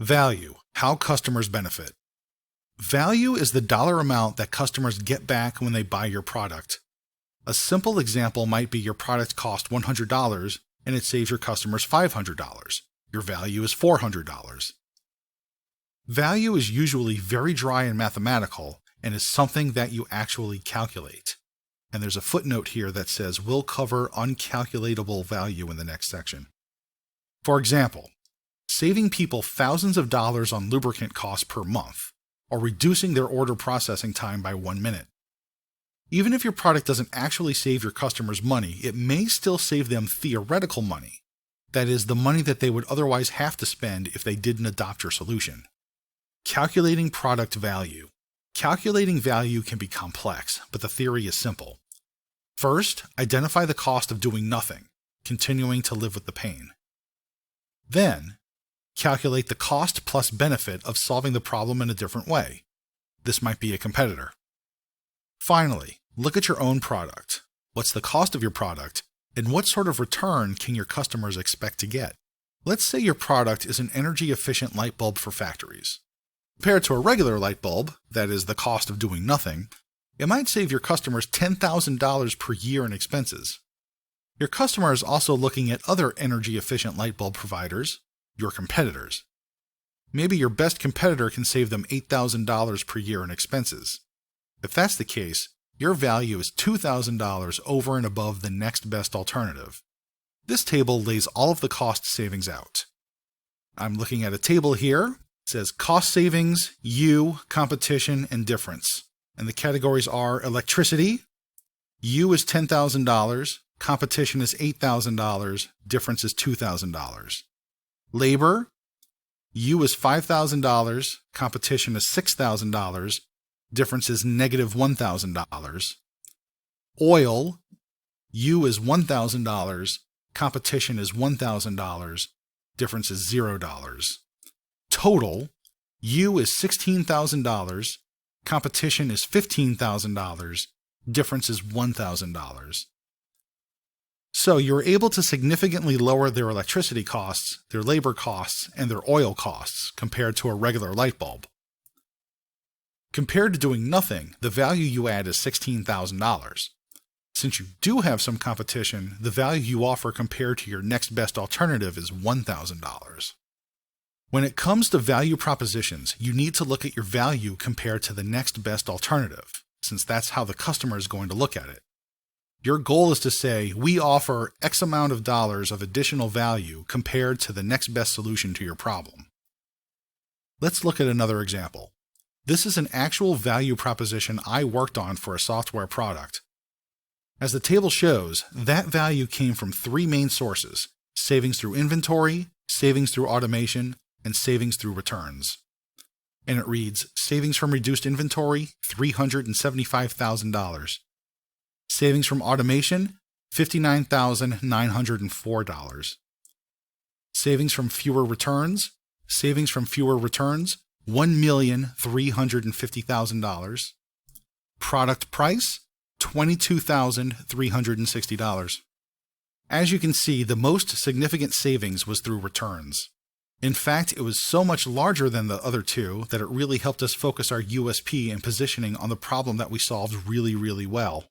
Value, how customers benefit. Value is the dollar amount that customers get back when they buy your product. A simple example might be your product cost $100 and it saves your customers $500. Your value is $400. Value is usually very dry and mathematical and is something that you actually calculate. And there's a footnote here that says we'll cover uncalculatable value in the next section. For example, saving people thousands of dollars on lubricant costs per month, or reducing their order processing time by 1 minute. Even if your product doesn't actually save your customers money, it may still save them theoretical money. That is, the money that they would otherwise have to spend if they didn't adopt your solution. Calculating product value. Calculating value can be complex, but the theory is simple. First, identify the cost of doing nothing, continuing to live with the pain. Then, calculate the cost plus benefit of solving the problem in a different way. This might be a competitor. Finally, look at your own product. What's the cost of your product, and what sort of return can your customers expect to get? Let's say your product is an energy-efficient light bulb for factories. Compared to a regular light bulb, that is the cost of doing nothing, it might save your customers $10,000 per year in expenses. Your customer is also looking at other energy-efficient light bulb providers, your competitors. Maybe your best competitor can save them $8,000 per year in expenses. If that's the case, your value is $2,000 over and above the next best alternative. This table lays all of the cost savings out. I'm looking at a table here. It says cost savings, U, competition, and difference. And the categories are electricity. U is $10,000. Competition is $8,000. Difference is $2,000. Labor. U is $5,000. Competition is $6,000. Difference is negative $1,000. Oil. U is $1,000. Competition is $1,000. Difference is $0. Total. U is $16,000. Competition is $15,000. Difference is $1,000. So you're able to significantly lower their electricity costs, their labor costs, and their oil costs compared to a regular light bulb. Compared to doing nothing, the value you add is $16,000. Since you do have some competition, the value you offer compared to your next best alternative is $1,000. When it comes to value propositions, you need to look at your value compared to the next best alternative, since that's how the customer is going to look at it. Your goal is to say, we offer X amount of dollars of additional value compared to the next best solution to your problem. Let's look at another example. This is an actual value proposition I worked on for a software product. As the table shows, that value came from 3 main sources: savings through inventory, savings through automation, and savings through returns. And it reads, savings from reduced inventory, $375,000. Savings from automation, $59,904. Savings from fewer returns, $1,350,000. Product price, $22,360. As you can see, the most significant savings was through returns. In fact, it was so much larger than the other two that it really helped us focus our USP and positioning on the problem that we solved really, really well.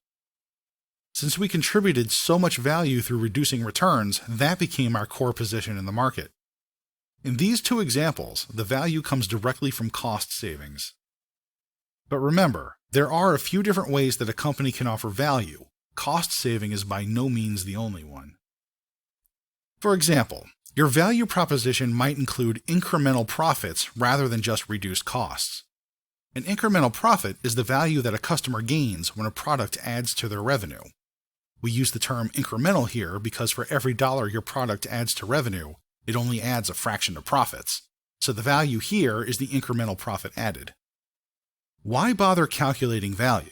Since we contributed so much value through reducing returns, that became our core position in the market. In these 2 examples, the value comes directly from cost savings. But remember, there are a few different ways that a company can offer value. Cost saving is by no means the only one. For example, your value proposition might include incremental profits rather than just reduced costs. An incremental profit is the value that a customer gains when a product adds to their revenue. We use the term incremental here because for every dollar your product adds to revenue, it only adds a fraction to profits. So the value here is the incremental profit added. Why bother calculating value?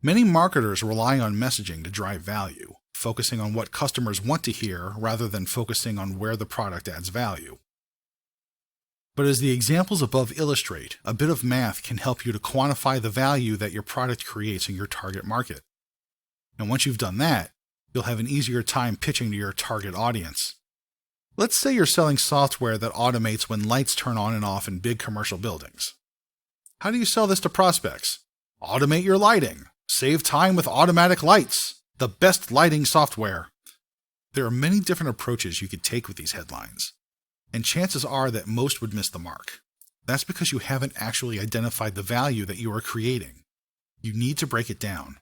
Many marketers rely on messaging to drive value, focusing on what customers want to hear rather than focusing on where the product adds value. But as the examples above illustrate, a bit of math can help you to quantify the value that your product creates in your target market. And once you've done that, you'll have an easier time pitching to your target audience. Let's say you're selling software that automates when lights turn on and off in big commercial buildings. How do you sell this to prospects? Automate your lighting. Save time with automatic lights. The best lighting software. There are many different approaches you could take with these headlines, and chances are that most would miss the mark. That's because you haven't actually identified the value that you are creating. You need to break it down.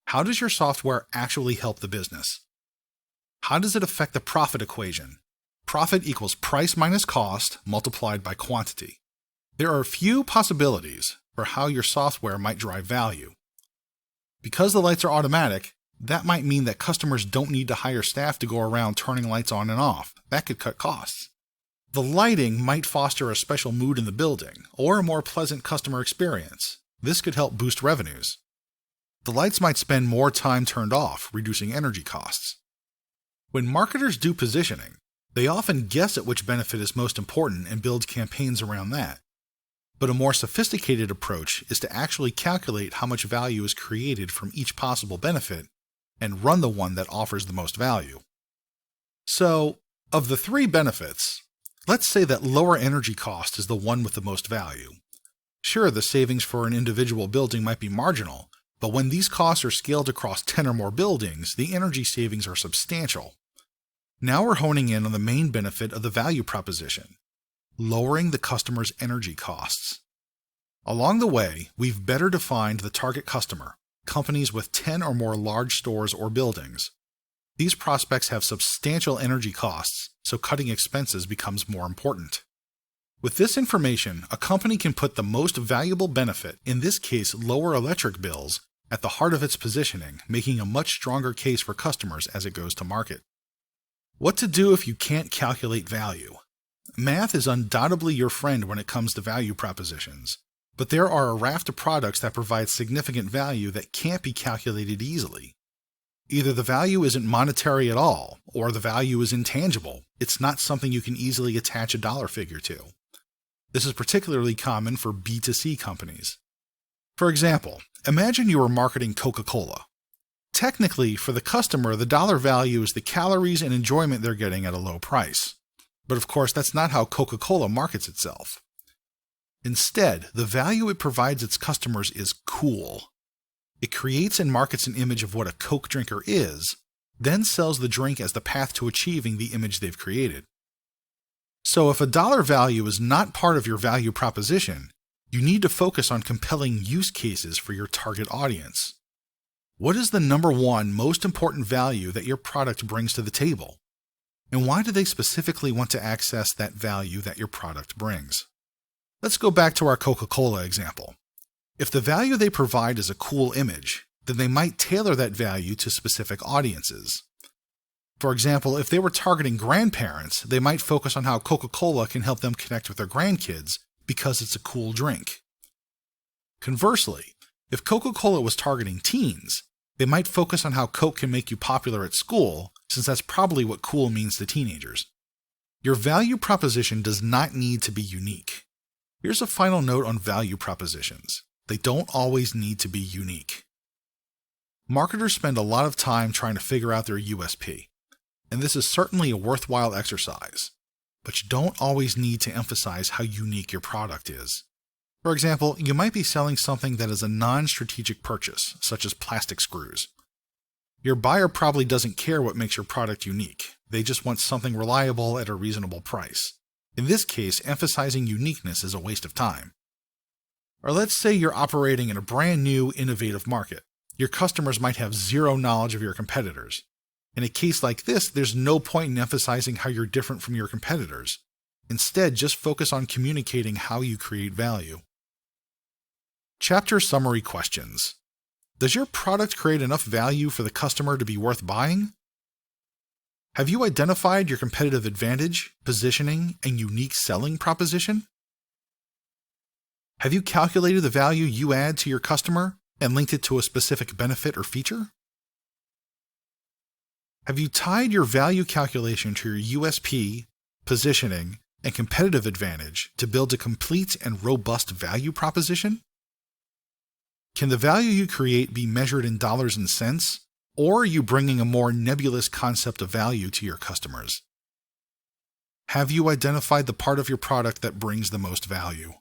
How does your software actually help the business? How does it affect the profit equation? Profit equals price minus cost multiplied by quantity. There are a few possibilities for how your software might drive value. Because the lights are automatic, that might mean that customers don't need to hire staff to go around turning lights on and off. That could cut costs. The lighting might foster a special mood in the building, or a more pleasant customer experience. This could help boost revenues. The lights might spend more time turned off, reducing energy costs. When marketers do positioning, they often guess at which benefit is most important and build campaigns around that. But a more sophisticated approach is to actually calculate how much value is created from each possible benefit and run the one that offers the most value. So, of the 3 benefits, let's say that lower energy cost is the one with the most value. Sure, the savings for an individual building might be marginal, but when these costs are scaled across 10 or more buildings, the energy savings are substantial. Now we're honing in on the main benefit of the value proposition, lowering the customer's energy costs. Along the way, we've better defined the target customer, companies with 10 or more large stores or buildings. These prospects have substantial energy costs, so cutting expenses becomes more important. With this information, a company can put the most valuable benefit, in this case lower electric bills, at the heart of its positioning, making a much stronger case for customers as it goes to market. What to do if you can't calculate value? Math is undoubtedly your friend when it comes to value propositions, but there are a raft of products that provide significant value that can't be calculated easily. Either the value isn't monetary at all, or the value is intangible. It's not something you can easily attach a dollar figure to. This is particularly common for B2C companies. For example, imagine you are marketing Coca-Cola. Technically, for the customer, the dollar value is the calories and enjoyment they're getting at a low price. But of course, that's not how Coca-Cola markets itself. Instead, the value it provides its customers is cool. It creates and markets an image of what a Coke drinker is, then sells the drink as the path to achieving the image they've created. So if a dollar value is not part of your value proposition, you need to focus on compelling use cases for your target audience. What is the number one most important value that your product brings to the table? And why do they specifically want to access that value that your product brings? Let's go back to our Coca-Cola example. If the value they provide is a cool image, then they might tailor that value to specific audiences. For example, if they were targeting grandparents, they might focus on how Coca-Cola can help them connect with their grandkids because it's a cool drink. Conversely, if Coca-Cola was targeting teens, they might focus on how Coke can make you popular at school, since that's probably what cool means to teenagers. Your value proposition does not need to be unique. Here's a final note on value propositions. They don't always need to be unique. Marketers spend a lot of time trying to figure out their USP, and this is certainly a worthwhile exercise, but you don't always need to emphasize how unique your product is. For example, you might be selling something that is a non-strategic purchase, such as plastic screws. Your buyer probably doesn't care what makes your product unique. They just want something reliable at a reasonable price. In this case, emphasizing uniqueness is a waste of time. Or let's say you're operating in a brand new, innovative market. Your customers might have zero knowledge of your competitors. In a case like this, there's no point in emphasizing how you're different from your competitors. Instead, just focus on communicating how you create value. Chapter Summary Questions. Does your product create enough value for the customer to be worth buying? Have you identified your competitive advantage, positioning, and unique selling proposition? Have you calculated the value you add to your customer and linked it to a specific benefit or feature? Have you tied your value calculation to your USP, positioning, and competitive advantage to build a complete and robust value proposition? Can the value you create be measured in dollars and cents, or are you bringing a more nebulous concept of value to your customers? Have you identified the part of your product that brings the most value?